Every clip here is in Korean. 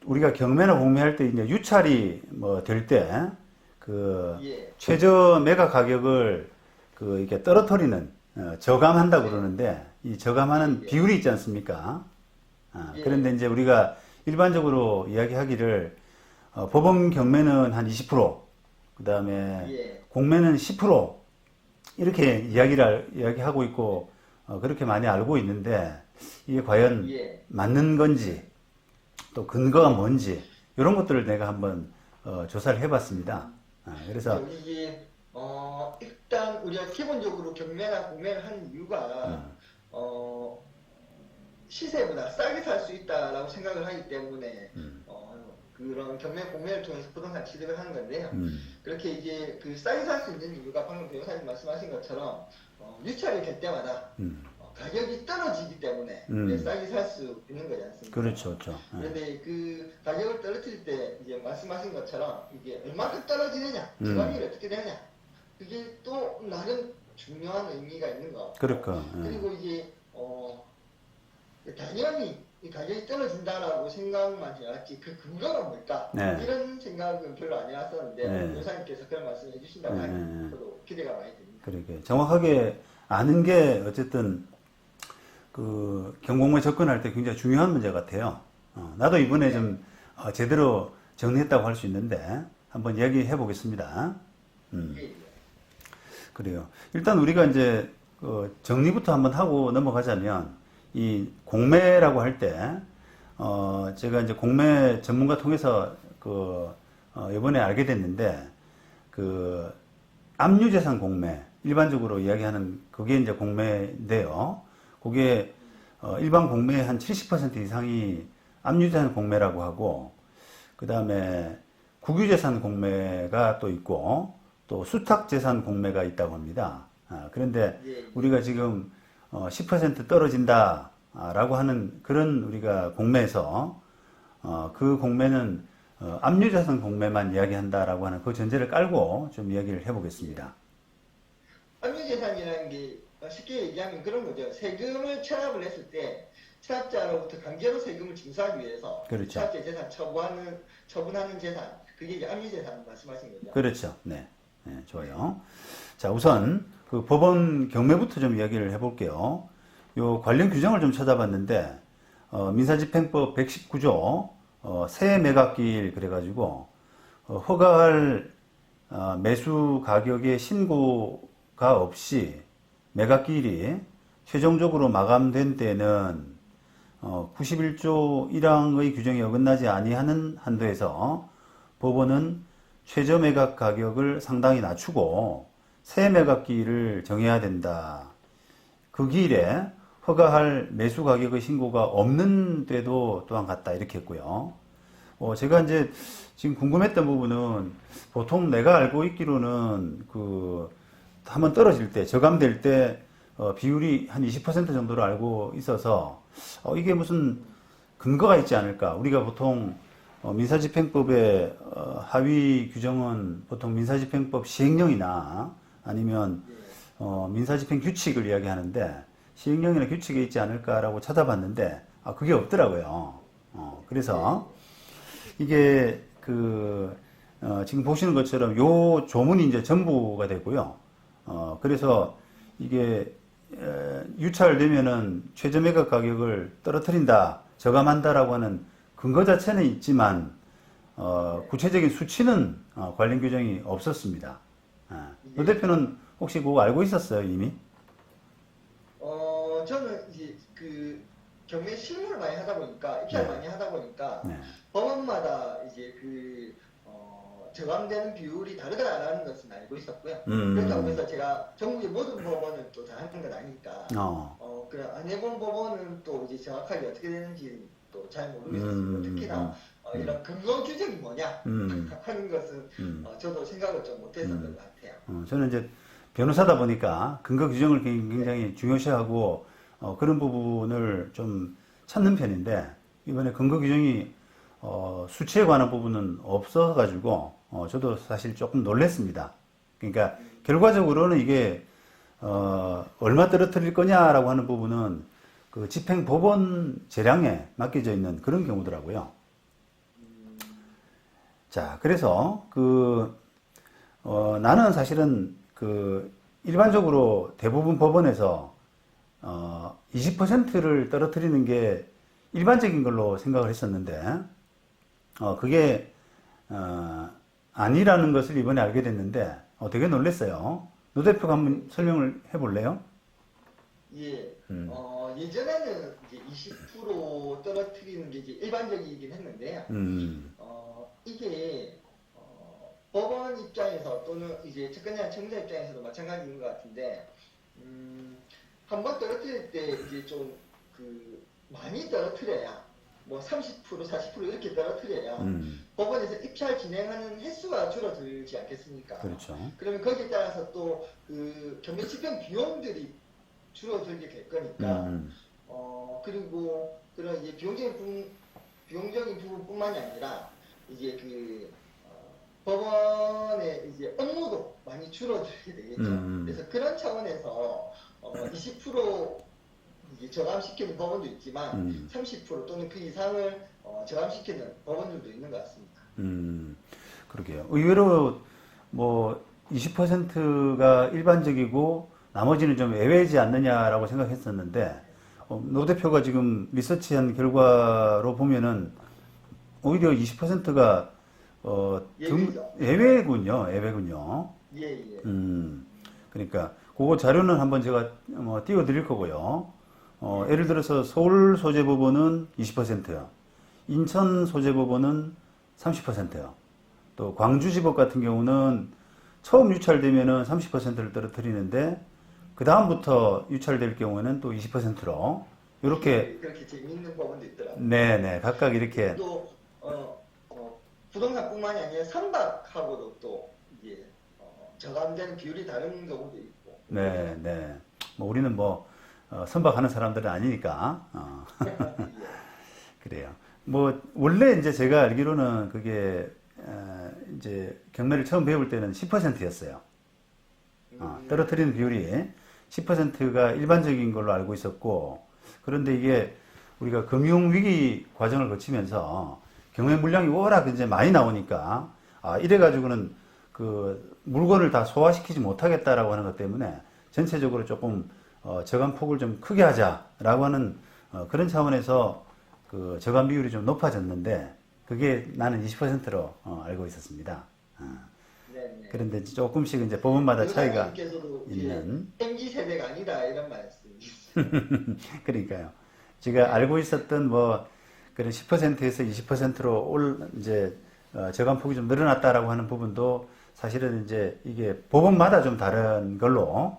우리가 경매나 공매할 때 이제 유찰이 뭐 될 때 그 예, 최저 매각 가격을 그 이렇게 떨어뜨리는 저감한다고 그러는데 이 저감하는 예, 비율이 있지 않습니까? 예, 그런데 이제 우리가 일반적으로 이야기하기를 법원 경매는 한 20%, 그 다음에 예, 공매는 10% 이렇게 이야기하고 있고 그렇게 많이 알고 있는데 이게 과연 예. 맞는 건지 또 근거가 뭔지 이런 것들을 내가 한번 조사를 해봤습니다. 그래서 이게 일단 우리가 기본적으로 경매나 공매를 하는 이유가 어, 시세보다 싸게 살 수 있다라고 생각을 하기 때문에 그런 경매 공매를 통해서 부동산 취득을 하는 건데요. 그렇게 이제 그 싸게 살 수 있는 이유가 방금 변호사님 말씀하신 것처럼 유찰이 될 때마다 가격이 떨어지기 때문에 싸게 살 수 있는 거지 않습니까? 그렇죠, 그렇죠. 그런데 그 가격을 떨어뜨릴 때 이제 말씀하신 것처럼 이게 얼마큼 떨어지느냐, 저감률이 어떻게 되느냐, 그게 또 나름 중요한 의미가 있는 것 같고, 그러니까 그리고 이제 당연히 이 가격이 떨어진다라고 생각만 해왔지 그 근거가 뭘까? 네. 이런 생각은 별로 안 해왔었는데 네. 교사님께서 그런 말씀을 해주신다고 하니 저도 기대가 많이 됩니다. 그러게 정확하게 아는 게 어쨌든 그 경공모에 접근할 때 굉장히 중요한 문제 같아요. 나도 이번에 좀 제대로 정리했다고 할 수 있는데 한번 이야기해 보겠습니다. 예, 그래요. 일단 우리가 이제 정리부터 한번 하고 넘어가자면 이 공매라고 할 때 제가 이제 공매 전문가 통해서 이번에 알게 됐는데 그 압류재산 공매 일반적으로 이야기하는 그게 이제 공매인데요. 그게 일반 공매의 한 70% 이상이 압류재산 공매라고 하고 그 다음에 국유재산 공매가 또 있고 또 수탁재산 공매가 있다고 합니다. 그런데 예, 우리가 지금 10% 떨어진다라고 하는 그런 우리가 공매에서 그 공매는 압류재산 공매만 이야기한다라고 하는 그 전제를 깔고 좀 이야기를 해보겠습니다. 압류재산이라는 게 쉽게 얘기하면 그런 거죠. 세금을 체납을 했을 때 체납자로부터 강제로 세금을 징수하기 위해서 그렇죠. 체납자 재산 처분하는 재산, 그게 이제 압류재산 말씀하신 거죠. 그렇죠. 네. 네, 좋아요. 자, 우선 그 법원 경매부터 좀 이야기를 해볼게요. 요 관련 규정을 좀 찾아봤는데 민사집행법 119조 세 매각기일 그래가지고 허가할 매수 가격의 신고가 없이 매각기일이 최종적으로 마감된 때는 91조 1항의 규정이 어긋나지 아니하는 한도에서 법원은 최저 매각 가격을 상당히 낮추고 새 매각기일을 정해야 된다. 그 기일에 허가할 매수 가격의 신고가 없는 때도 또한 같다. 이렇게 했고요. 제가 이제 지금 궁금했던 부분은 보통 내가 알고 있기로는 한번 떨어질 때, 저감될 때 비율이 한 20% 정도로 알고 있어서 이게 무슨 근거가 있지 않을까. 우리가 보통 민사집행법의 하위 규정은 보통 민사집행법 시행령이나 아니면 민사집행 규칙을 이야기하는데 시행령이나 규칙에 있지 않을까라고 찾아봤는데 그게 없더라고요. 그래서 이게 지금 보시는 것처럼 요 조문이 이제 전부가 되고요. 그래서 이게 유찰되면은 최저 매각 가격을 떨어뜨린다, 저감한다라고 하는 근거 자체는 있지만 구체적인 수치는 관련 규정이 없었습니다. 노 대표는 혹시 그거 알고 있었어요, 이미? 저는 이제 그 경매 실무를 많이 하다 보니까 입찰 많이 하다 보니까 네. 법원마다 이제 저감되는 비율이 다르다라는 것은 알고 있었고요. 그렇다고 해서 제가 전국의 모든 법원을 또 다 하는 건 아니니까 그냥 안 해본 법원은 또 이제 정확하게 어떻게 되는지 또 잘 모르겠어요. 특히나 이런 근거 규정이 뭐냐 하는 것은 저도 생각을 좀 못했었던 것 같아요. 저는 이제 변호사다 보니까 근거 규정을 굉장히 중요시하고 그런 부분을 좀 찾는 편인데 이번에 근거 규정이 수치에 관한 부분은 없어가지고 저도 사실 조금 놀랐습니다. 그러니까 결과적으로는 이게 얼마 떨어뜨릴 거냐라고 하는 부분은 그 집행 법원 재량에 맡겨져 있는 그런 경우더라고요. 자, 그래서 나는 사실은 일반적으로 대부분 법원에서 20%를 떨어뜨리는 게 일반적인 걸로 생각을 했었는데, 그게 아니라는 것을 이번에 알게 됐는데, 되게 놀랐어요. 노 대표가 한번 설명을 해볼래요? 예. 예전에는 이제 20% 떨어뜨리는 게 이제 일반적이긴 했는데요. 이게 법원 입장에서 또는 이제 채권자 청구자 입장에서도 마찬가지인 것 같은데, 한 번 떨어뜨릴 때 이제 좀 많이 떨어뜨려야 뭐 30%, 40% 이렇게 떨어뜨려야 법원에서 입찰 진행하는 횟수가 줄어들지 않겠습니까? 그렇죠. 그러면 거기에 따라서 또 경매 집행 비용들이 줄어들게 될 거니까, 그리고 그런 이제 비용적인 부분뿐만이 아니라 이제 법원의 이제 업무도 많이 줄어들게 되겠죠. 그래서 그런 차원에서 20% 이제 저감시키는 법원도 있지만 30% 또는 그 이상을 저감시키는 법원들도 있는 것 같습니다. 그러게요. 의외로 뭐 20%가 일반적이고 나머지는 좀 예외이지 않느냐라고 생각했었는데, 노 대표가 지금 리서치한 결과로 보면은 오히려 20%가 예외군요. 예, 예. 그러니까 그거 자료는 한번 제가 띄워드릴 거고요. 예를 들어서 서울 소재법원은 20%요. 인천 소재법원은 30%요. 또 광주지법 같은 경우는 처음 유찰되면은 30%를 떨어뜨리는데 그 다음부터 유찰될 경우에는 또 20%로 이렇게 그렇게 재미있는 법원도 있더라고요. 네네 각각 이렇게 또 부동산뿐만이 아니라 선박하고도 또 이게 저감되는 비율이 다른 경우도 있고. 네네 뭐 우리는 선박하는 사람들은 아니니까 그래요. 뭐 원래 이제 제가 알기로는 그게 이제 경매를 처음 배울 때는 10%였어요. 떨어뜨리는 비율이 10%가 일반적인 걸로 알고 있었고, 그런데 이게 우리가 금융위기 과정을 거치면서 경매 물량이 워낙 이제 많이 나오니까, 이래가지고는 물건을 다 소화시키지 못하겠다라고 하는 것 때문에 전체적으로 조금 저감 폭을 좀 크게 하자라고 하는 그런 차원에서 저감 비율이 좀 높아졌는데, 그게 나는 20%로 알고 있었습니다. 네네. 그런데 이제 조금씩 이제 법원마다 차이가 있는. MZ 세대가 아니다 이런 말씀. 그러니까요. 제가 알고 있었던 그런 10%에서 20%로 이제 저감 폭이 좀 늘어났다라고 하는 부분도 사실은 이제 이게 법원마다 좀 다른 걸로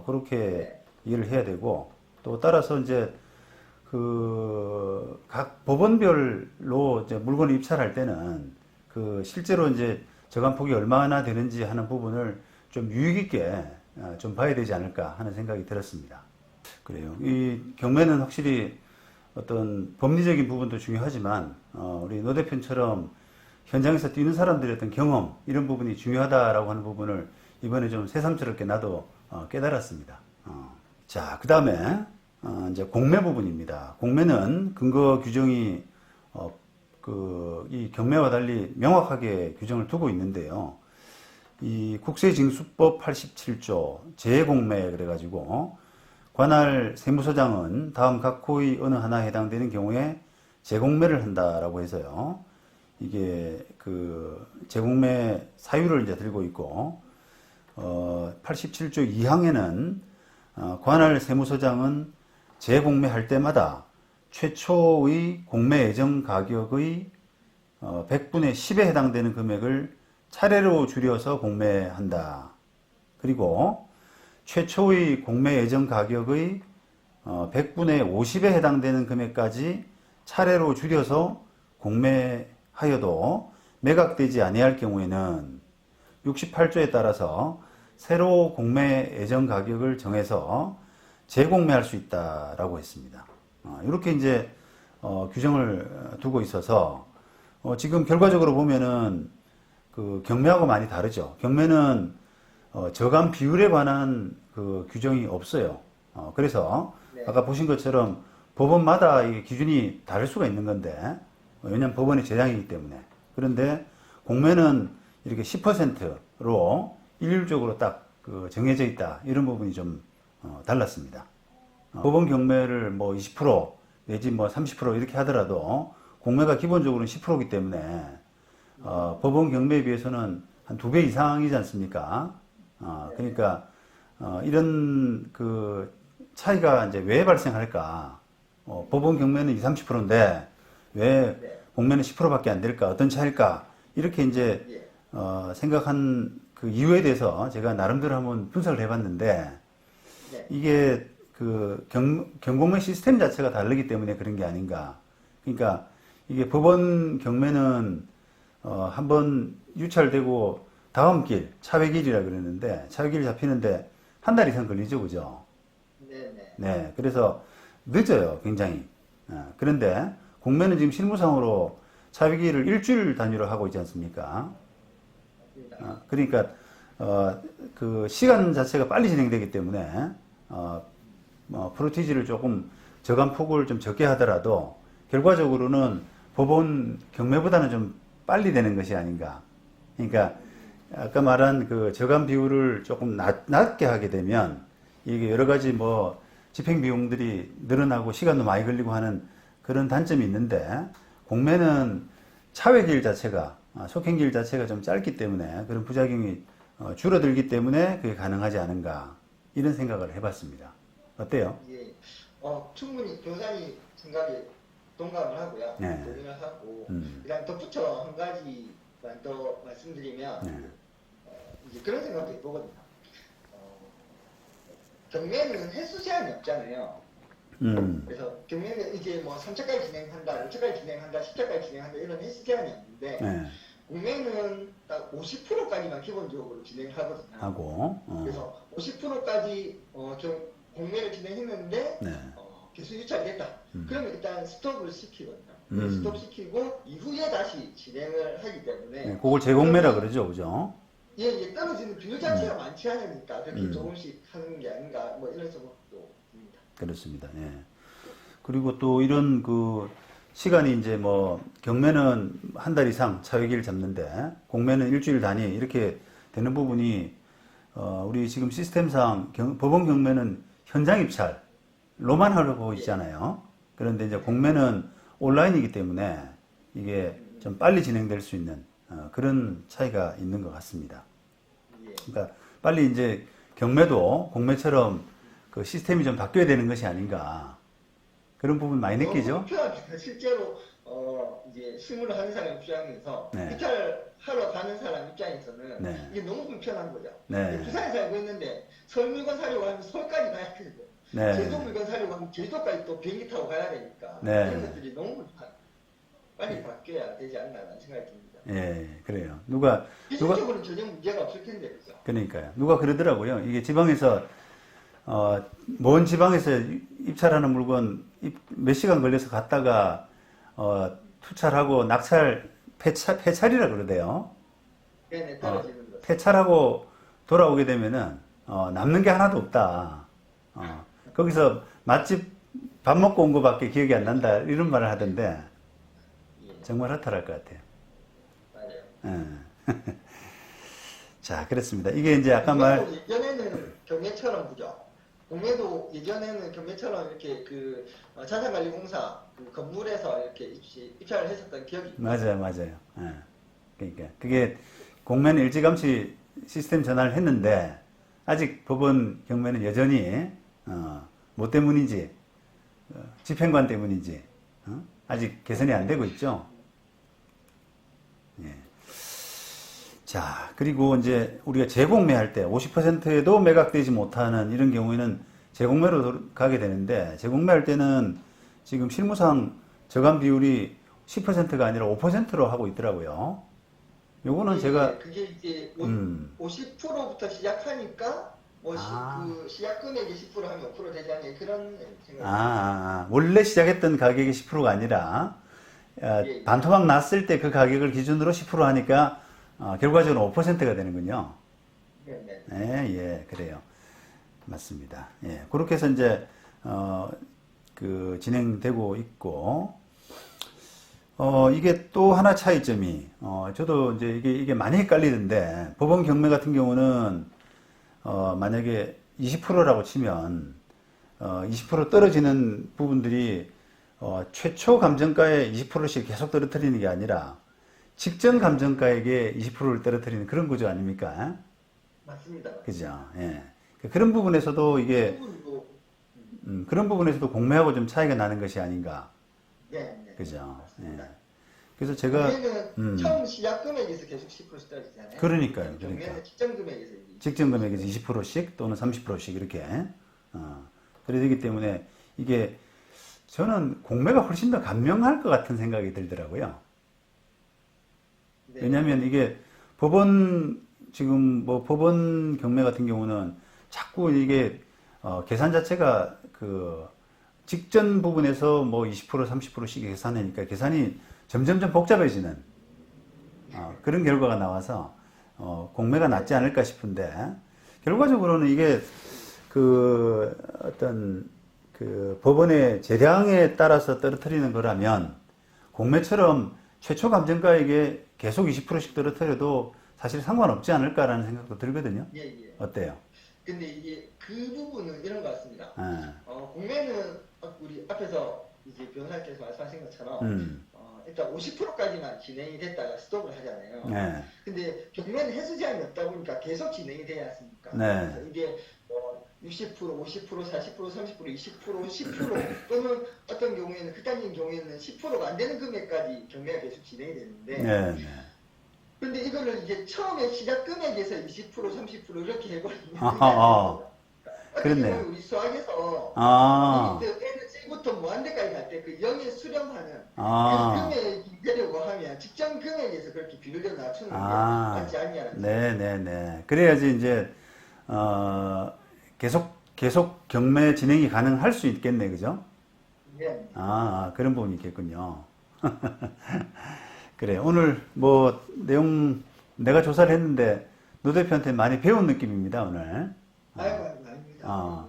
그렇게 이해를 해야 되고, 또 따라서 이제 각 법원별로 이제 물건을 입찰할 때는 실제로 이제 저감폭이 얼마나 되는지 하는 부분을 좀 유익 있게 좀 봐야 되지 않을까 하는 생각이 들었습니다. 그래요. 이 경매는 확실히 어떤 법리적인 부분도 중요하지만, 우리 노 대표처럼 현장에서 뛰는 사람들의 어떤 경험, 이런 부분이 중요하다라고 하는 부분을 이번에 좀 새삼스럽게 나도 깨달았습니다. 자, 그 다음에 이제 공매 부분입니다. 공매는 근거 규정이 이 경매와 달리 명확하게 규정을 두고 있는데요. 이 국세징수법 87조 재공매 그래가지고 관할 세무서장은 다음 각호의 어느 하나에 해당되는 경우에 재공매를 한다라고 해서요. 이게 재공매 사유를 이제 들고 있고, 87조 2항에는 관할 세무서장은 재공매할 때마다 최초의 공매 예정 가격의 100분의 10에 해당되는 금액을 차례로 줄여서 공매한다. 그리고 최초의 공매 예정 가격의 100분의 50에 해당되는 금액까지 차례로 줄여서 공매하여도 매각되지 아니할 경우에는 68조에 따라서 새로 공매 예정 가격을 정해서 재공매할 수 있다라고 했습니다. 이렇게 이제 규정을 두고 있어서 지금 결과적으로 보면은 경매하고 많이 다르죠. 경매는 저감 비율에 관한 규정이 없어요. 그래서 네. 아까 보신 것처럼 법원마다 이 기준이 다를 수가 있는 건데, 왜냐하면 법원의 재량이기 때문에. 그런데 공매는 이렇게 10%로 일률적으로 딱 그 정해져 있다. 이런 부분이 좀 달랐습니다. 법원 경매를 뭐 20% 내지 뭐 30% 이렇게 하더라도 공매가 기본적으로는 10%이기 때문에 법원 경매에 비해서는 한 2배 이상이지 않습니까? 그러니까 이런 그 차이가 이제 왜 발생할까? 법원 경매는 20, 30%인데 왜 네. 공매는 10%밖에 안 될까? 어떤 차일까? 이렇게 이제 예. 생각한 그 이유에 대해서 제가 나름대로 한번 분석을 해봤는데 네. 이게 그 경공매 시스템 자체가 다르기 때문에 그런 게 아닌가. 그러니까 이게 법원 경매는 한번 유찰되고 다음 길, 차회길이라 그러는데 차회길 잡히는데 한 달 이상 걸리죠, 그죠? 네네. 네, 그래서 늦어요, 굉장히. 그런데 공매는 지금 실무상으로 차회길을 일주일 단위로 하고 있지 않습니까? 맞습니다. 그러니까 그 시간 자체가 빨리 진행되기 때문에 프로티지를 조금 저감 폭을 좀 적게 하더라도 결과적으로는 법원 경매보다는 좀 빨리 되는 것이 아닌가. 그러니까 아까 말한 그 저감 비율을 조금 낮게 하게 되면 이게 여러 가지 뭐 집행 비용들이 늘어나고 시간도 많이 걸리고 하는 그런 단점이 있는데 공매는 차회길 자체가 속행길 자체가 좀 짧기 때문에 그런 부작용이 줄어들기 때문에 그게 가능하지 않은가 이런 생각을 해봤습니다. 어때요? 예. 충분히 변호사님 생각에 동감을 하고요. 네. 동의를 하고, 음. 그다음 덧붙여 한 가지만 더 말씀드리면, 네. 이제 그런 생각도 해보거든요. 경매는 횟수 제한이 없잖아요. 그래서 경매는 이제 뭐 3차까지 진행한다, 5차까지 진행한다, 10차까지 진행한다 이런 횟수 제한이 없는데 네. 공매는 딱 50%까지만 기본적으로 진행하거든요. 하고 그래서 50%까지 공매를 진행했는데 네. 개수 유찰됐다. 그러면 일단 스톱을 시키거든요. 스톱 시키고 이후에 다시 진행을 하기 때문에 네, 그걸 재공매라 그러죠, 그죠? 예, 떨어지는 비율 자체가 많지 않으니까 그렇게 조금씩 하는 게 아닌가 뭐 이런 생각도 듭니다. 그렇습니다. 예. 그리고 또 이런 그 시간이 이제 뭐 경매는 한 달 이상 차회기를 잡는데 공매는 일주일 단위 이렇게 되는 부분이 우리 지금 시스템상 법원 경매는 현장 입찰로만 하려고 있잖아요. 그런데 이제 공매는 온라인이기 때문에 이게 좀 빨리 진행될 수 있는 그런 차이가 있는 것 같습니다. 예. 그러니까 빨리 이제 경매도 공매처럼 그 시스템이 좀 바뀌어야 되는 것이 아닌가 그런 부분 많이 느끼죠. 필요합니다. 실제로 이제 실무를 하는 사람 입장에서 네. 입찰하러 가는 사람 입장에서는 네. 이게 너무 불편한 거죠. 네. 부산에 살고 있는데 서울 물건 사려고 하면 서울까지 가야 되고 네. 제주도 물건 사려고 하면 제주도까지 또 비행기 타고 가야 되니까 네. 이런 것들이 너무 불편. 빨리 바뀌어야 되지 않나라는 생각이 듭니다. 예, 그래요. 누가 기술적으로는 전혀 문제가 없을 텐데 그죠? 그러니까요. 누가 그러더라고요. 이게 지방에서 먼 지방에서 입찰하는 물건 몇 시간 걸려서 갔다가 투찰하고 낙찰 폐찰이라 그러대요. 네네 떨어지는 거. 폐찰하고 돌아오게 되면은 남는 게 하나도 없다. 거기서 맛집 밥 먹고 온 거밖에 기억이 안 난다 이런 말을 하던데 예, 정말 허탈할 것 같아요. 맞아요. 예. 자, 그렇습니다. 이게 이제 아까 말 예전에는 경매처럼 그죠? 공매도 예전에는 경매처럼 이렇게 그 자산관리공사 그 건물에서 이렇게 입찰을 했었던 기억이 맞아요. 예. 그러니까 그게 공매는 일찌감치 시스템 전환을 했는데 아직 법원 경매는 여전히 뭐 때문인지 집행관 때문인지 아직 개선이 안 되고 있죠. 예. 자, 그리고 이제 우리가 재공매할 때 50%에도 매각되지 못하는 이런 경우에는 재공매로 가게 되는데 재공매할 때는 지금 실무상 저감 비율이 10%가 아니라 5%로 하고 있더라고요. 요거는 제가 그게 이제 50%부터 시작하니까 뭐 그 시작 금액이 10% 하면 5% 되지 않냐 그런 생각. 원래 시작했던 가격이 10%가 아니라 예. 반토막 났을 때 그 가격을 기준으로 10% 하니까 결과적으로 5%가 되는군요. 네. 예, 그래요. 맞습니다. 예, 그렇게 해서 이제, 그 진행되고 있고, 이게 또 하나 차이점이, 저도 이제 이게 많이 헷갈리던데, 법원 경매 같은 경우는, 만약에 20%라고 치면, 20% 떨어지는 부분들이, 최초 감정가의 20%씩 계속 떨어뜨리는 게 아니라, 직전 감정가액의 20%를 떨어뜨리는 그런 구조 아닙니까? 맞습니다. 그죠? 예. 그런 부분에서도 이게, 부분도 그런 부분에서도 공매하고 좀 차이가 나는 것이 아닌가. 네, 네. 그죠? 맞습니다. 예. 그래서 제가, 경매는 처음 시작 금액에서 계속 10%씩 떨어지잖아요. 그러니까요. 경매는 직전 금액에서 이제 직전 금액에서 20%씩 또는 30%씩 이렇게, 그래 되기 때문에 이게 저는 공매가 훨씬 더 감명할 것 같은 생각이 들더라고요. 네. 왜냐하면 이게 법원, 지금 뭐 법원 경매 같은 경우는 자꾸 이게, 계산 자체가 그 직전 부분에서 뭐 20%, 30%씩 계산하니까 계산이 점점점 복잡해지는 그런 결과가 나와서 공매가 낫지 않을까 싶은데 결과적으로는 이게 그 어떤 그 법원의 재량에 따라서 떨어뜨리는 거라면 공매처럼 최초 감정가액에 계속 20%씩 떨어뜨려도 사실 상관없지 않을까라는 생각도 들거든요. 예, 예. 어때요? 근데 이게 그 부분은 이런 것 같습니다. 예. 공매는 우리 앞에서 이제 변호사께서 말씀하신 것처럼 일단 50%까지만 진행이 됐다가 스톱을 하잖아요. 네. 근데 경매는 해수 제한이 없다 보니까 계속 진행이 되지 않습니까? 네. 그래서 이게 60%, 50%, 40%, 30%, 20%, 10% 또는 어떤 경우에는 극단적인 경우에는 10%가 안 되는 금액까지 경매가 계속 진행이 되는데 네. 네. 근데 이거를 이제 처음에 시작 금액에서 20%, 30% 이렇게 해버리면 그렇네요. 우리 수학에서 리미트 N부터 무한대까지 갈 때 그 0에 수렴하는 그 금액이 되려고 하면 직전 금액에서 그렇게 비율을 낮추는 게 맞지 않냐는 네네네. 그래야지 이제 계속 경매 진행이 가능할 수 있겠네, 그죠? 네. 그런 부분이 있겠군요. 그래, 오늘 뭐 내용 내가 조사를 했는데 노 대표한테 많이 배운 느낌입니다, 오늘. 아이고, 아닙니다.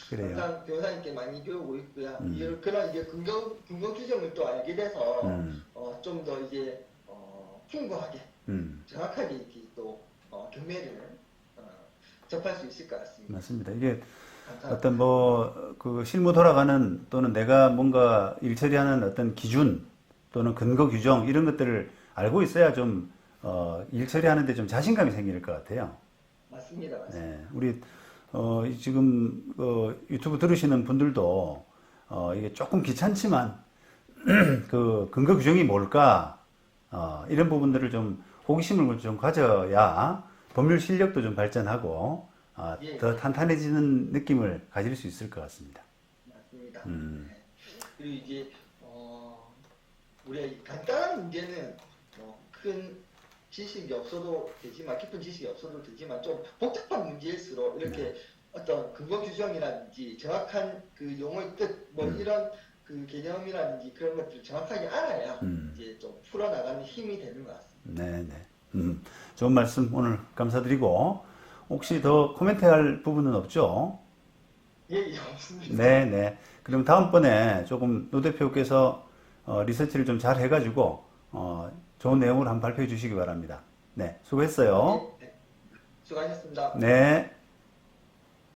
그래요. 항상 변호사님께 많이 배우고 있고요. 그런 이제 근거 규정을 또 알게 돼서 좀 더 이제 풍부하게 정확하게 이렇게 또 경매를 접할 수 있을 것 같습니다. 맞습니다. 이게 감사합니다. 어떤 뭐 그 실무 돌아가는 또는 내가 뭔가 일 처리하는 어떤 기준 또는 근거 규정 이런 것들을 알고 있어야 좀 일 처리하는데 좀 자신감이 생길 것 같아요. 맞습니다. 네, 우리 지금 유튜브 들으시는 분들도 이게 조금 귀찮지만 그 근거 규정이 뭘까 이런 부분들을 좀 호기심을 좀 가져야 법률 실력도 좀 발전하고 예. 더 탄탄해지는 느낌을 가질 수 있을 것 같습니다. 맞습니다. 네. 그리고 이제 우리가 이 간단한 문제는 큰 지식이 없어도 되지만 깊은 지식이 없어도 되지만 좀 복잡한 문제일수록 이렇게 어떤 근거 규정이라든지 정확한 그 용어의 뜻 뭐 이런 그 개념이라든지 그런 것들을 정확하게 알아야 이제 좀 풀어나가는 힘이 되는 것 같습니다. 네네. 좋은 말씀 오늘 감사드리고 혹시 더 코멘트할 부분은 없죠? 예, 없습니다. 네네. 그럼 다음번에 조금 노 대표께서 리서치를 좀 잘 해가지고 좋은 내용으로 한번 발표해 주시기 바랍니다. 네, 수고했어요. 네, 수고하셨습니다. 네.